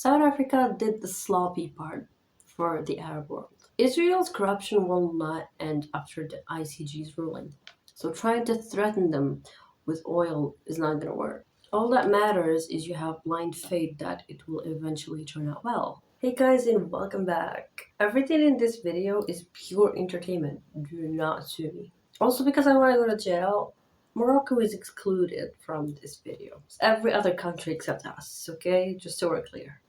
South Africa did the sloppy part for the Arab world. Israel's corruption will not end after the ICG's ruling, so trying to threaten them with oil is not going to work. All that matters is you have blind faith that it will eventually turn out well. Hey guys, and welcome back. Everything in this video is pure entertainment. Do not sue me. Also, because I want to go to jail, Morocco is excluded from this video. It's every other country except us, okay? Just so we're clear.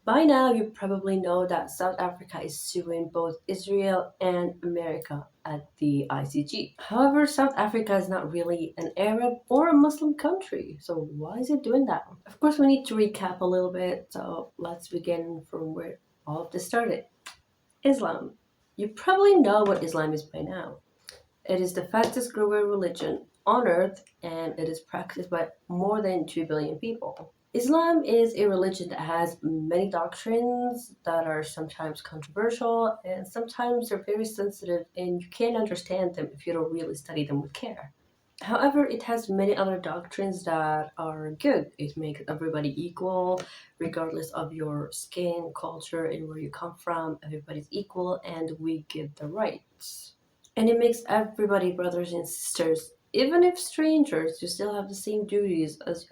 By now, you probably know that South Africa is suing both Israel and America at the ICG. However, South Africa is not really an Arab or a Muslim country, so why is it doing that? Of course, we need to recap a little bit, so let's begin from where all of this started. Islam. You probably know what Islam is by now. It is the fastest growing religion on earth, and it is practiced by more than 2 billion people. Islam is a religion that has many doctrines that are sometimes controversial and sometimes they're very sensitive, and you can't understand them if you don't really study them with care. However, it has many other doctrines that are good. It makes everybody equal, regardless of your skin, culture, and where you come from. Everybody's equal, and we give the rights. And it makes everybody brothers and sisters. Even if strangers, you still have the same duties as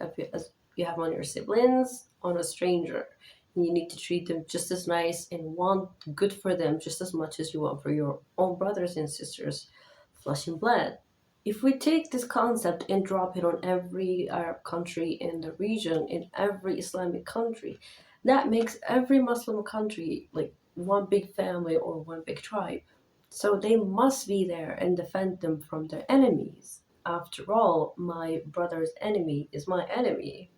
you have on your siblings, on a stranger. And you need to treat them just as nice and want good for them just as much as you want for your own brothers and sisters, flesh and blood. If we take this concept and drop it on every Arab country in the region, in every Islamic country, that makes every Muslim country like one big family or one big tribe. So they must be there and defend them from their enemies. After all, my brother's enemy is my enemy.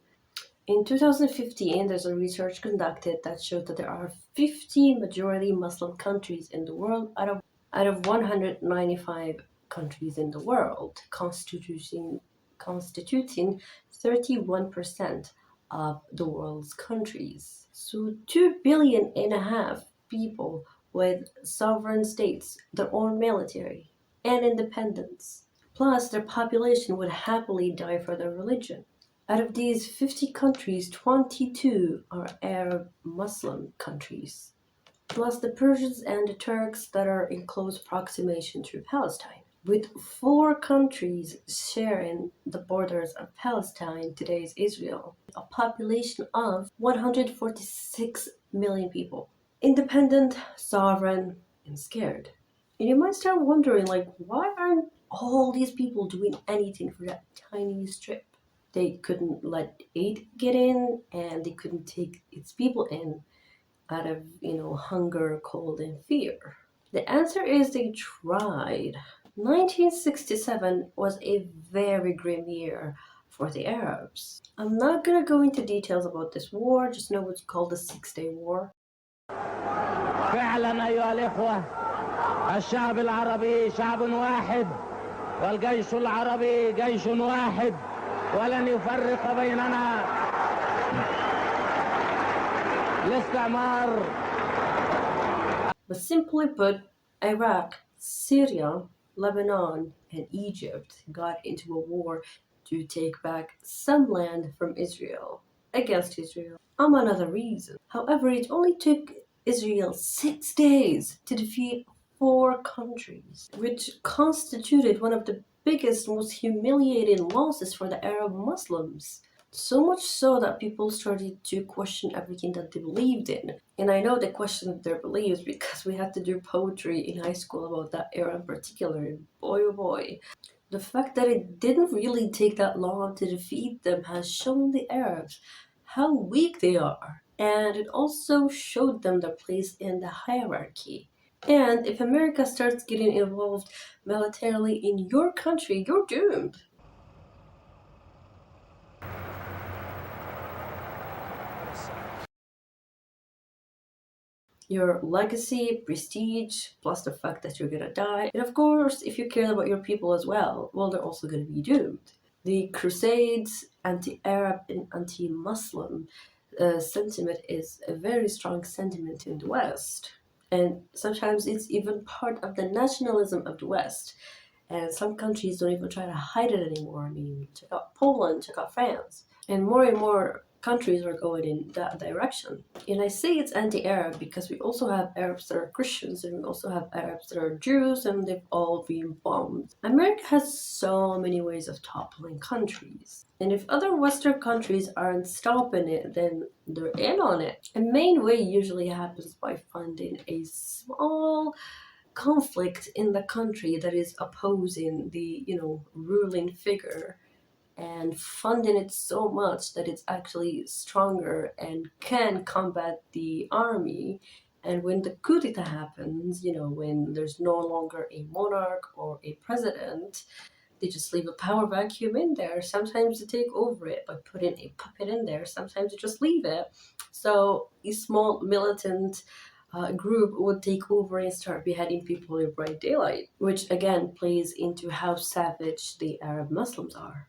In 2015, there's a research conducted that showed that there are 50 majority Muslim countries in the world out of 195 countries in the world, constituting 31% of the world's countries. So 2.5 billion people with sovereign states, their own military, and independence. Plus, their population would happily die for their religion. Out of these 50 countries, 22 are Arab Muslim countries, plus the Persians and the Turks that are in close proximity to Palestine. With 4 countries sharing the borders of Palestine, today's Israel, a population of 146 million people. Independent, sovereign, and scared. And you might start wondering, why aren't all these people doing anything for that tiny strip? They couldn't let aid get in, and they couldn't take its people in out of, hunger, cold, and fear. The answer is they tried. 1967 was a very grim year for the Arabs. I'm not gonna go into details about this war, just know it's called the 6-Day War. فعلا أيها الإخوة الشعب العربي شعب واحد والجيش العربي جيش واحد ولن يفرق بيننا الاستعمار. But simply put, Iraq, Syria, Lebanon, and Egypt got into a war to take back some land from Israel, against Israel, among other reasons. However, it only took Israel 6 days to defeat 4 countries, which constituted one of the biggest, most humiliating losses for the Arab Muslims. So much so that people started to question everything that they believed in. And I know they questioned their beliefs because we had to do poetry in high school about that era in particular. And boy, oh boy. The fact that it didn't really take that long to defeat them has shown the Arabs how weak they are. And it also showed them their place in the hierarchy. And if America starts getting involved militarily in your country, you're doomed. Your legacy, prestige, plus the fact that you're gonna die. And of course, if you care about your people as well, well, they're also gonna be doomed. The crusades, anti-Arab and anti-Muslim sentiment is a very strong sentiment in the West. And sometimes it's even part of the nationalism of the West. And some countries don't even try to hide it anymore. I mean, check out Poland, check out France. And more countries are going in that direction. And I say it's anti-Arab because we also have Arabs that are Christians and we also have Arabs that are Jews, and they've all been bombed. America has so many ways of toppling countries. And if other Western countries aren't stopping it, then they're in on it. A main way usually happens by funding a small conflict in the country that is opposing the, ruling figure, and funding it so much that it's actually stronger and can combat the army. And when the coup d'etat happens, when there's no longer a monarch or a president, they just leave a power vacuum in there. Sometimes they take over it by putting a puppet in there. Sometimes they just leave it. So a small militant group would take over and start beheading people in bright daylight, which again plays into how savage the Arab Muslims are.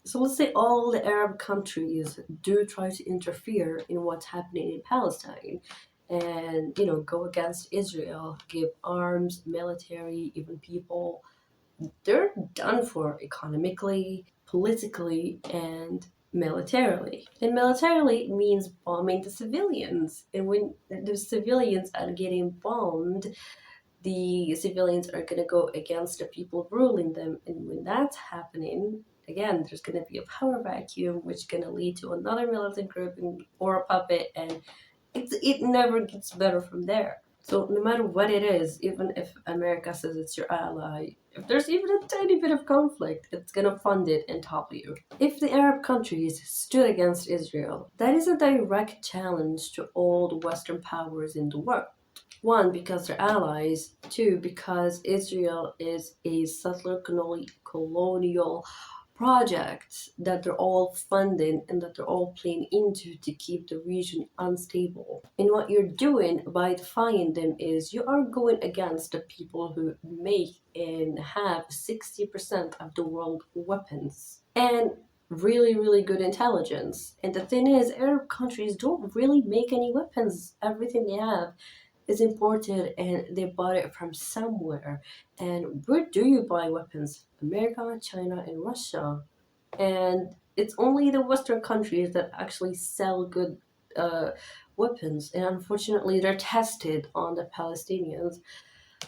So let's say all the Arab countries do try to interfere in what's happening in Palestine and, go against Israel, give arms, military, even people. They're done for economically, politically, and militarily. And militarily means bombing the civilians. And when the civilians are getting bombed, the civilians are going to go against the people ruling them. And when that's happening, again, there's going to be a power vacuum, which is going to lead to another militant group or a puppet, and it never gets better from there. So no matter what it is, even if America says it's your ally, if there's even a tiny bit of conflict, it's gonna fund it and topple you. If the Arab countries stood against Israel, that is a direct challenge to all the Western powers in the world. One, because they're allies. Two, because Israel is a settler colonial project that they're all funding and that they're all playing into to keep the region unstable. And what you're doing by defying them is you are going against the people who make and have 60% of the world weapons and really, really good intelligence. And the thing is, Arab countries don't really make any weapons. Everything they have is imported and they bought it from somewhere. And where do you buy weapons? America, China, and Russia. And it's only the Western countries that actually sell good uh, weapons. And unfortunately, they're tested on the Palestinians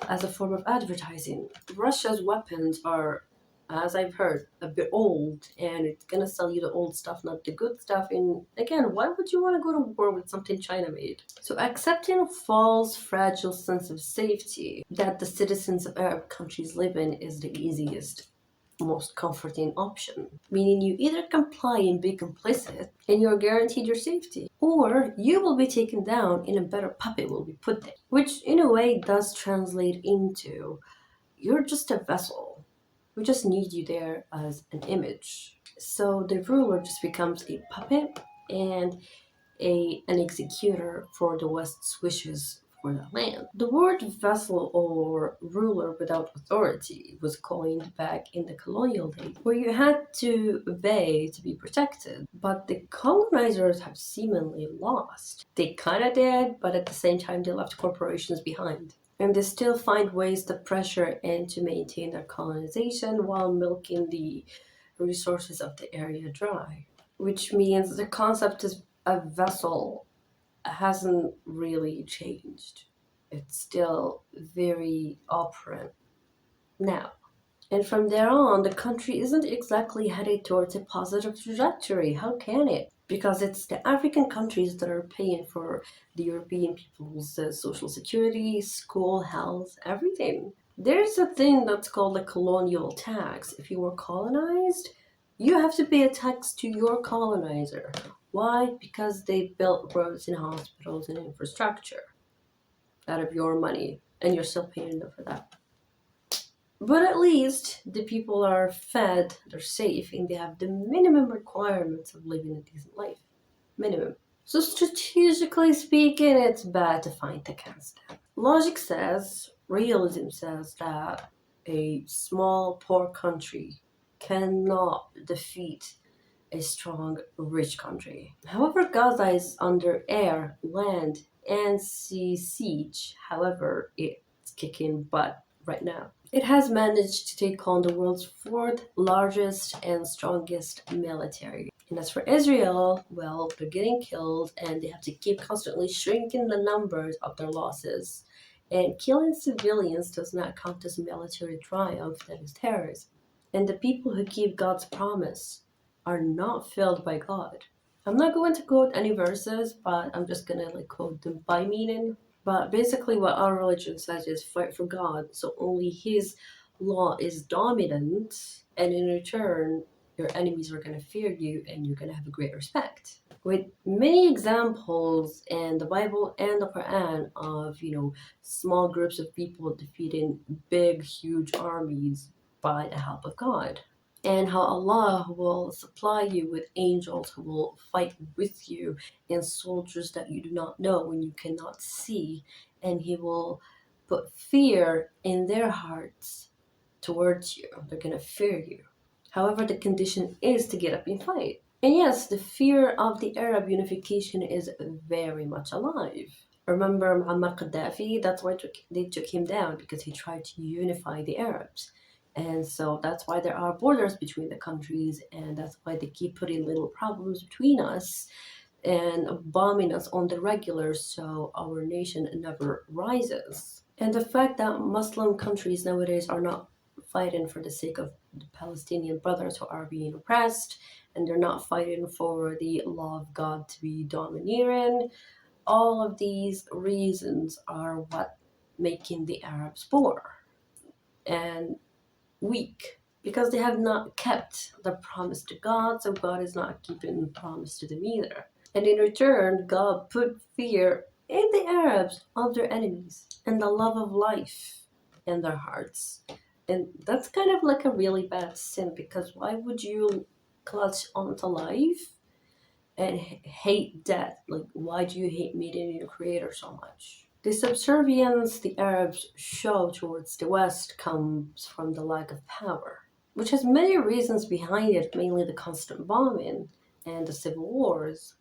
as a form of advertising. Russia's weapons are, as I've heard, a bit old, and it's gonna sell you the old stuff, not the good stuff. And again, why would you want to go to war with something China made? So accepting a false, fragile sense of safety that the citizens of Arab countries live in is the easiest, most comforting option, meaning you either comply and be complicit and you're guaranteed your safety, or you will be taken down and a better puppet will be put there, which in a way does translate into you're just a vessel. We just need you there as an image. So the ruler just becomes a puppet and an executor for the West's wishes for the land. The word vessel or ruler without authority was coined back in the colonial days, where you had to obey to be protected. But the colonizers have seemingly lost. They kind of did, but at the same time, they left corporations behind. And they still find ways to pressure and to maintain their colonization while milking the resources of the area dry. Which means the concept is a vessel hasn't really changed. It's still very operant now. And from there on, the country isn't exactly headed towards a positive trajectory. How can it? Because it's the African countries that are paying for the European people's social security, school, health, everything. There's a thing that's called a colonial tax. If you were colonized, you have to pay a tax to your colonizer. Why? Because they built roads and hospitals and infrastructure out of your money, and you're still paying them for that. But at least the people are fed, they're safe, and they have the minimum requirements of living a decent life. Minimum. So strategically speaking, it's bad to fight against them. Logic says, realism says that a small, poor country cannot defeat a strong, rich country. However, Gaza is under air, land, and sea siege. However, it's kicking butt right now. It has managed to take on the world's fourth largest and strongest military. And as for Israel, well, they're getting killed and they have to keep constantly shrinking the numbers of their losses. And killing civilians does not count as military triumph, that is terrorism. And the people who keep God's promise are not failed by God. I'm not going to quote any verses, but I'm just gonna quote them by meaning. But basically, what our religion says is fight for God, so only His law is dominant, and in return, your enemies are going to fear you and you're going to have a great respect. With many examples in the Bible and the Quran of, small groups of people defeating big, huge armies by the help of God. And how Allah will supply you with angels who will fight with you and soldiers that you do not know and you cannot see. And He will put fear in their hearts towards you. They're going to fear you. However, the condition is to get up and fight. And yes, the fear of the Arab unification is very much alive. Remember Muammar Gaddafi? That's why they took him down, because he tried to unify the Arabs. And so that's why there are borders between the countries, and that's why they keep putting little problems between us and bombing us on the regular so our nation never rises. And the fact that Muslim countries nowadays are not fighting for the sake of the Palestinian brothers who are being oppressed, and they're not fighting for the law of God to be domineering. All of these reasons are what making the Arabs poor and weak, because they have not kept the promise to God, so God is not keeping the promise to them either. And in return, God put fear in the Arabs of their enemies and the love of life in their hearts. And that's kind of like a really bad sin, because why would you clutch onto life and hate death? Like, why do you hate meeting your creator so much? The subservience the Arabs show towards the West comes from the lack of power, which has many reasons behind it, mainly the constant bombing and the civil wars,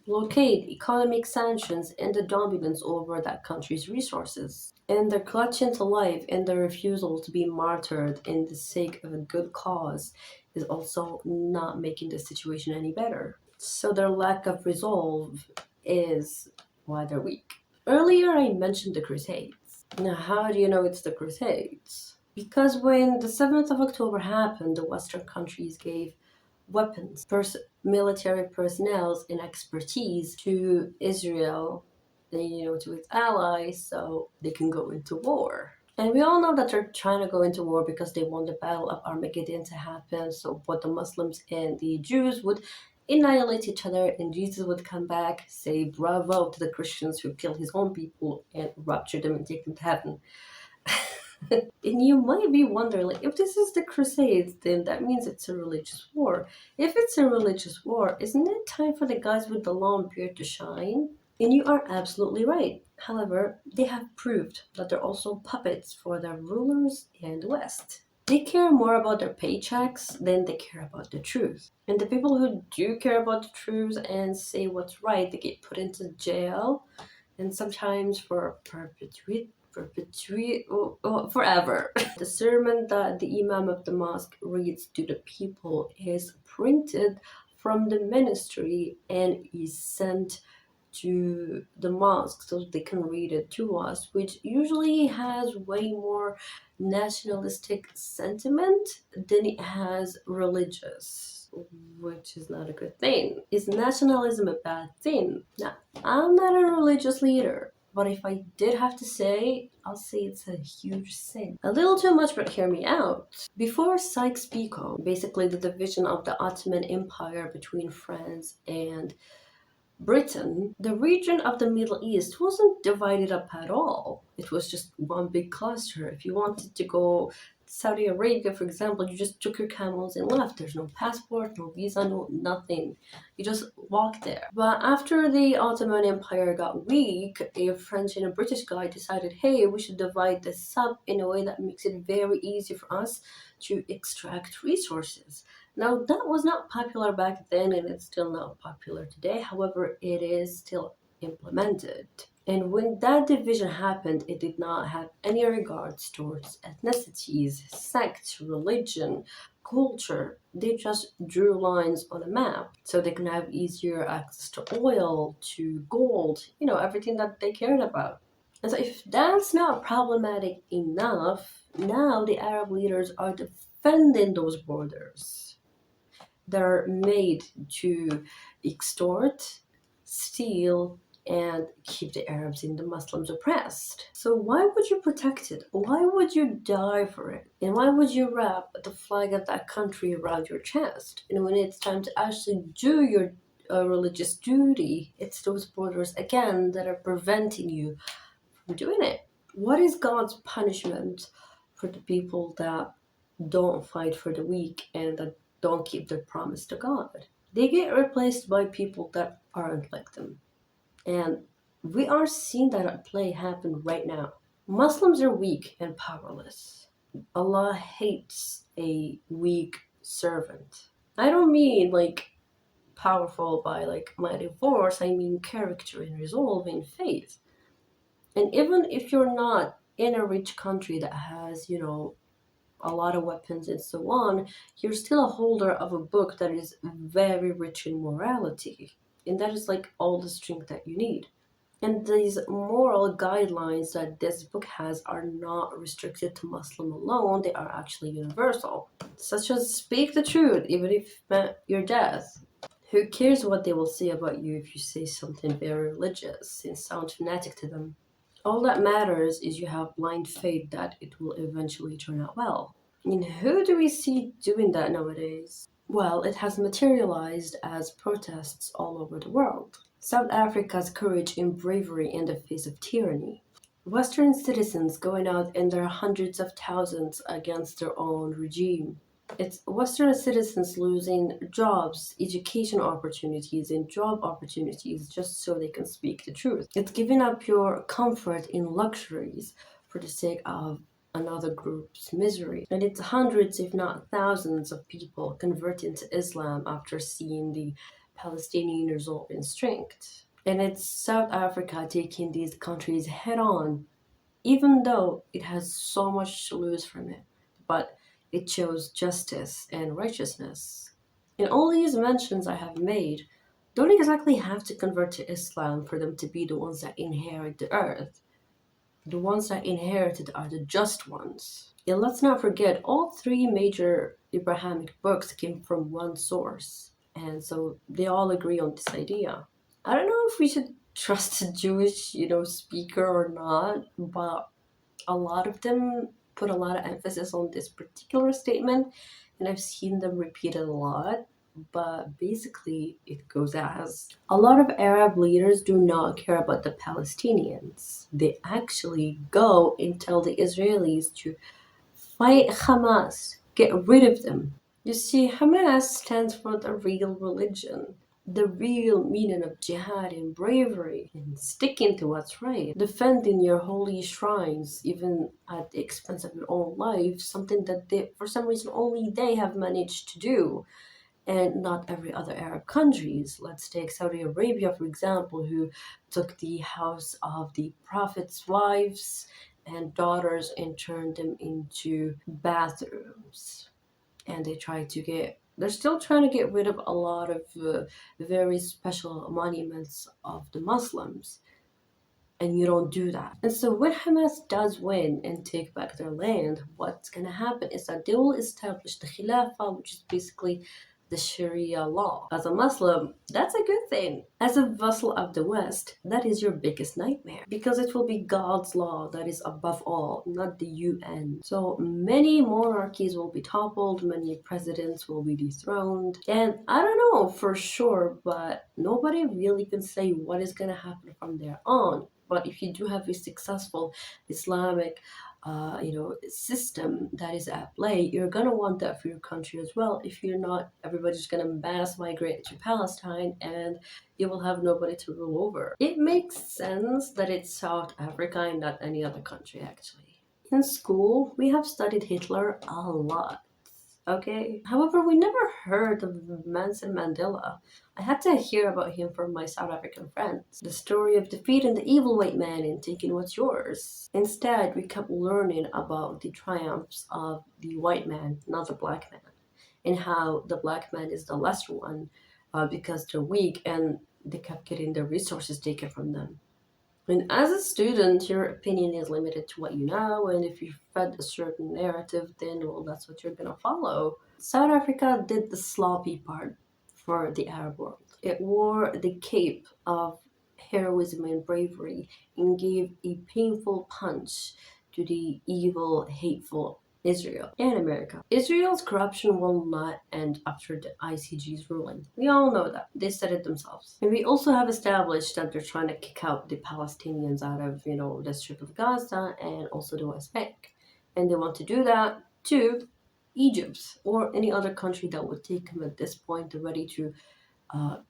blockade, economic sanctions, and the dominance over that country's resources. And their clutching to life and their refusal to be martyred in the sake of a good cause is also not making the situation any better. So their lack of resolve is why they're weak. Earlier I mentioned the Crusades. Now, how do you know it's the Crusades? Because when the 7th of October happened, the Western countries gave weapons, military personnel, and expertise to Israel, to its allies, so they can go into war. And we all know that they're trying to go into war because they want the Battle of Armageddon to happen, so both the Muslims and the Jews would annihilate each other, and Jesus would come back, say bravo to the Christians who killed his own people, and rapture them and take them to heaven. And you might be wondering, if this is the Crusades, then that means it's a religious war. If it's a religious war, isn't it time for the guys with the long beard to shine? And you are absolutely right. However, they have proved that they're also puppets for their rulers in the West. They care more about their paychecks than they care about the truth. And the people who do care about the truth and say what's right, they get put into jail, and sometimes for forever. The sermon that the Imam of the mosque reads to the people is printed from the ministry and is sent to the mosque so they can read it to us, which usually has way more nationalistic sentiment than it has religious, which is not a good thing. Is nationalism a bad thing? Now, I'm not a religious leader, but if I did have to say, I'll say it's a huge sin. A little too much, but hear me out. Before Sykes-Picot, basically the division of the Ottoman Empire between France and Britain, the region of the Middle East wasn't divided up at all. It was just one big cluster. If you wanted to go to Saudi Arabia, for example, you just took your camels and left. There's no passport, no visa, no nothing. You just walked there. But after the Ottoman Empire got weak, a French and a British guy decided, hey, we should divide this up in a way that makes it very easy for us to extract resources. Now, that was not popular back then, and it's still not popular today. However, it is still implemented. And when that division happened, it did not have any regards towards ethnicities, sects, religion, culture. They just drew lines on a map so they can have easier access to oil, to gold, everything that they cared about. And so if that's not problematic enough, now the Arab leaders are defending those borders. They're made to extort, steal, and keep the Arabs and the Muslims oppressed. So why would you protect it? Why would you die for it? And why would you wrap the flag of that country around your chest? And when it's time to actually do your religious duty, it's those borders again that are preventing you from doing it. What is God's punishment for the people that don't fight for the weak and that don't keep their promise to God? They get replaced by people that aren't like them. And we are seeing that play happen right now. Muslims are weak and powerless. Allah hates a weak servant. I don't mean like powerful by like mighty force, I mean character and resolve and faith. And even if you're not in a rich country that has, a lot of weapons and so on, you're still a holder of a book that is very rich in morality. And that is like all the strength that you need. And these moral guidelines that this book has are not restricted to Muslim alone, they are actually universal. Such as speak the truth, even if it meant your death. Who cares what they will say about you if you say something very religious and sound fanatic to them? All that matters is you have blind faith that it will eventually turn out well. And who do we see doing that nowadays? Well, it has materialized as protests all over the world. South Africa's courage and bravery in the face of tyranny. Western citizens going out in their hundreds of thousands against their own regime. It's Western citizens losing jobs, education opportunities, and job opportunities just so they can speak the truth. It's giving up your comfort in luxuries for the sake of another group's misery. And it's hundreds, if not thousands, of people converting to Islam after seeing the Palestinian resolve in strength. And it's South Africa taking these countries head on, even though it has so much to lose from it. But it shows justice and righteousness. And all these mentions I have made don't exactly have to convert to Islam for them to be the ones that inherit the earth. The ones that inherited are the just ones. And let's not forget, all three major Abrahamic books came from one source. And so they all agree on this idea. I don't know if we should trust a Jewish, speaker or not, but a lot of them put a lot of emphasis on this particular statement, and I've seen them repeat it a lot. But basically, it goes as a lot of Arab leaders do not care about the Palestinians. They actually go and tell the Israelis to fight Hamas, get rid of them. You see, Hamas stands for the real religion, the real meaning of jihad and bravery and sticking to what's right, defending your holy shrines even at the expense of your own life, something that they, for some reason only they have managed to do and not every other Arab countries. Let's take Saudi Arabia, for example, who took the house of the Prophet's wives and daughters and turned them into bathrooms. And they're still trying to get rid of a lot of very special monuments of the Muslims. And you don't do that. And so when Hamas does win and take back their land, what's going to happen is that they will establish the Khilafah, which is basically the Sharia law. As a Muslim, that's a good thing. As a vassal of the West, that is your biggest nightmare because it will be God's law that is above all, not the UN. So many monarchies will be toppled, many presidents will be dethroned, and I don't know for sure, but nobody really can say what is going to happen from there on. But if you do have a successful Islamic system that is at play, you're going to want that for your country as well. If you're not, everybody's going to mass migrate to Palestine and you will have nobody to rule over. It makes sense that it's South Africa and not any other country, actually. In school, we have studied Hitler a lot. Okay. However, we never heard of Nelson Mandela. I had to hear about him from my South African friends. The story of defeating the evil white man and taking what's yours. Instead, we kept learning about the triumphs of the white man, not the black man. and how the black man is the lesser one because they're weak and they kept getting their resources taken from them. And as a student, your opinion is limited to what you know, and if you're fed a certain narrative, then well, that's what you're gonna follow. South Africa did the sloppy part for the Arab world. It wore the cape of heroism and bravery and gave a painful punch to the evil, hateful Israel and America. Israel's corruption will not end after the ICG's ruling. We all know that. They said it themselves. And we also have established that they're trying to kick out the Palestinians out of, the Strip of Gaza and also the West Bank. And they want to do that to Egypt or any other country that would take them at this point. They're ready to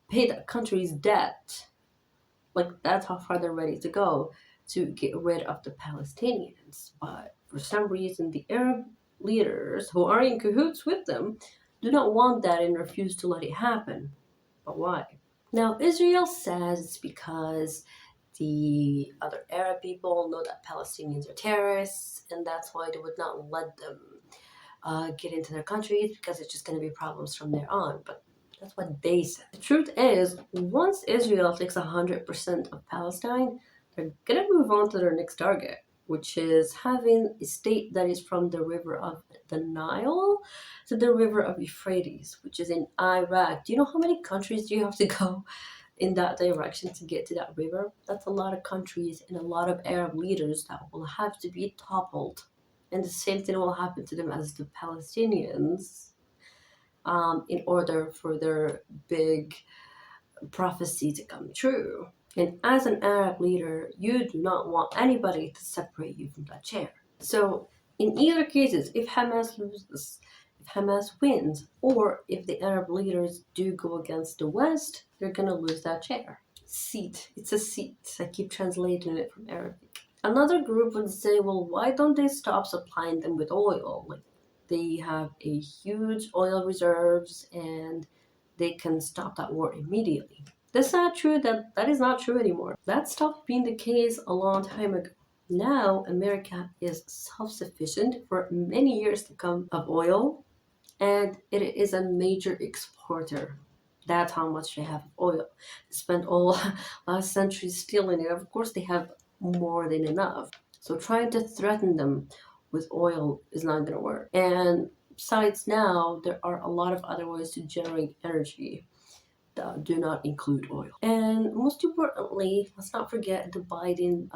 pay that country's debt. Like, that's how far they're ready to go to get rid of the Palestinians. But for some reason, the Arab leaders who are in cahoots with them do not want that and refuse to let it happen. But why? Now, Israel says it's because the other Arab people know that Palestinians are terrorists, and that's why they would not let them get into their countries because it's just going to be problems from there on. But that's what they said. The truth is, once Israel takes 100% of Palestine, they're going to move on to their next target, which is having a state that is from the river of the Nile to the river of Euphrates, which is in Iraq. Do you know how many countries do you have to go in that direction to get to that river? That's a lot of countries and a lot of Arab leaders that will have to be toppled. And the same thing will happen to them as the Palestinians. In order for their big prophecy to come true. And as an Arab leader, you do not want anybody to separate you from that chair. So in either cases, if Hamas loses, if Hamas wins, or if the Arab leaders do go against the West, they're going to lose that chair. Seat. It's a seat. I keep translating it from Arabic. Another group would say, well, why don't they stop supplying them with oil? Like, they have a huge oil reserves and they can stop that war immediately. That's not true. That is not true anymore. That stopped being the case a long time ago. Now America is self-sufficient for many years to come of oil, and it is a major exporter. That's how much they have of oil. They spent all last century stealing it. Of course, they have more than enough. So trying to threaten them with oil is not going to work. And besides, now there are a lot of other ways to generate energy that do not include oil. And most importantly, let's not forget the Biden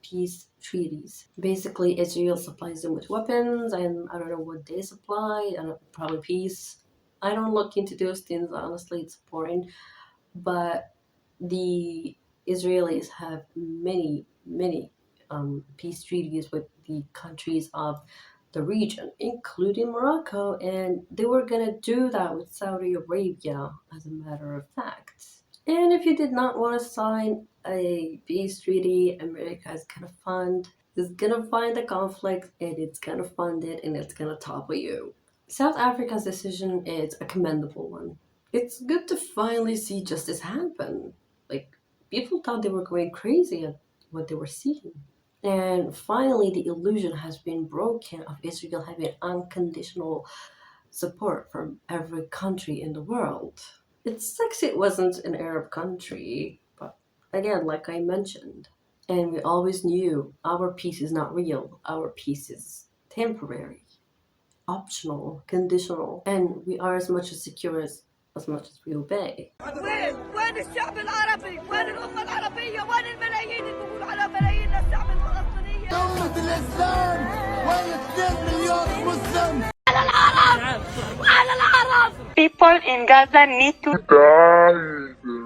peace treaties. Basically, Israel supplies them with weapons, and I don't know what they supply, probably peace. I don't look into those things, honestly, it's boring. But the Israelis have many peace treaties with the countries of the region, including Morocco, and they were going to do that with Saudi Arabia, as a matter of fact. And if you did not want to sign a peace treaty, America is going to find the conflict, and it's going to fund it, and it's going to topple you. South Africa's decision is a commendable one. It's good to finally see justice happen. Like, people thought they were going crazy at what they were seeing. And finally, the illusion has been broken of Israel having unconditional support from every country in the world. It sucks it wasn't an Arab country, but again, like I mentioned, and we always knew our peace is not real. Our peace is temporary, optional, conditional, and we are as much as secure as much as we obey. وين الشعب العربي؟ وين الأمة العربية؟ وين الملايين اللي بيقولوا على ملايين للشعب الفلسطيني؟ أمة الإسلام وين 2 مليون مسلم؟ على العرب! على العرب! People in Gaza need to die.